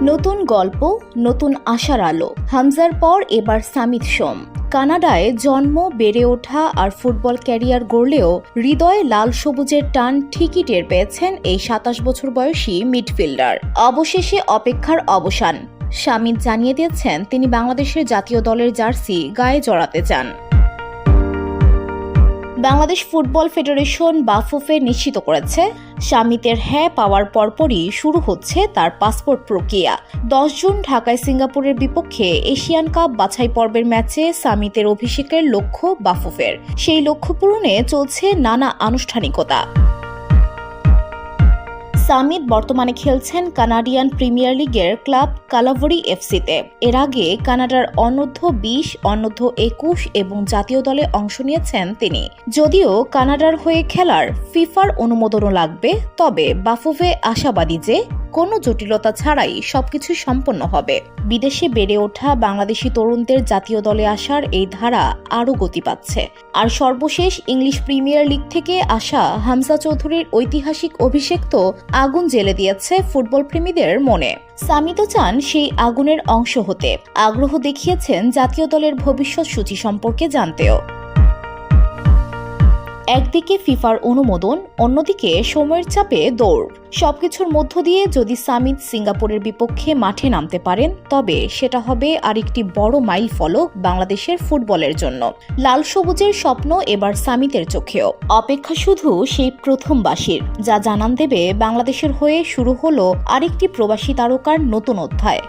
নতুন গল্প, নতুন আশার আলো। হামজার পর এবার সামিত সোম। কানাডায় জন্ম, বেড়ে ওঠা আর ফুটবল ক্যারিয়ার গড়লেও হৃদয়ে লাল সবুজের টান ঠিকই টের পেয়েছেন এই ২৭ বছর বয়সী মিডফিল্ডার। অবশেষে অপেক্ষার অবসান। সামিত জানিয়ে দিয়েছেন তিনি বাংলাদেশের জাতীয় দলের জার্সি গায়ে জড়াতে চান। বাংলাদেশ ফুটবল ফেডারেশন বাফুফে নিশ্চিত করেছে সামিতের হ্যাঁ পাওয়ার পরপরই শুরু হচ্ছে তার পাসপোর্ট প্রক্রিয়া। ১০ জুন ঢাকায় সিঙ্গাপুরের বিপক্ষে এশিয়ান কাপ বাছাই পর্বের ম্যাচে সামিতের অভিষেকের লক্ষ্য বাফুফের। সেই লক্ষ্য পূরণে চলছে নানা আনুষ্ঠানিকতা। সামিত বর্তমানে খেলছেন কানাডিয়ান প্রিমিয়ার লিগের ক্লাব কালাভারি এফসিতে। এর আগে কানাডার অনূর্ধ্ব-২০, অনূর্ধ্ব-২১ এবং জাতীয় দলে অংশ নিয়েছেন তিনি। যদিও কানাডার হয়ে খেলার ফিফার অনুমোদনও লাগবে, তবে বাফুফে আশাবাদী যে কোনো জটিলতা ছাড়াই সবকিছু সম্পন্ন হবে। বিদেশে বেড়ে ওঠা বাংলাদেশি তরুণদের জাতীয় দলে আসার এই ধারা আরও গতি পাচ্ছে। আর সর্বশেষ ইংলিশ প্রিমিয়ার লিগ থেকে আসা হামজা চৌধুরীর ঐতিহাসিক অভিষেক তো আগুন জ্বেলে দিয়েছে ফুটবল প্রেমীদের মনে। সামিতও চান সেই আগুনের অংশ হতে। আগ্রহ দেখিয়েছেন জাতীয় দলের ভবিষ্যৎ সূচি সম্পর্কে জানতেও। একদিকে ফিফার অনুমোদন, অন্যদিকে সময়ের চাপে দৌড়। সবকিছুর মধ্য দিয়ে যদি সামিত সিঙ্গাপুরের বিপক্ষে মাঠে নামতে পারেন, তবে সেটা হবে আরেকটি বড় মাইল ফলক বাংলাদেশের ফুটবলের জন্য। লাল সবুজের স্বপ্ন এবার সামিতের চোখেও। অপেক্ষা শুধু সেই প্রথম বাঁশির, যা জানান দেবে বাংলাদেশের হয়ে শুরু হলো আরেকটি প্রবাসী তারকার নতুন অধ্যায়।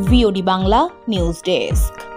VOD Bangla news desk.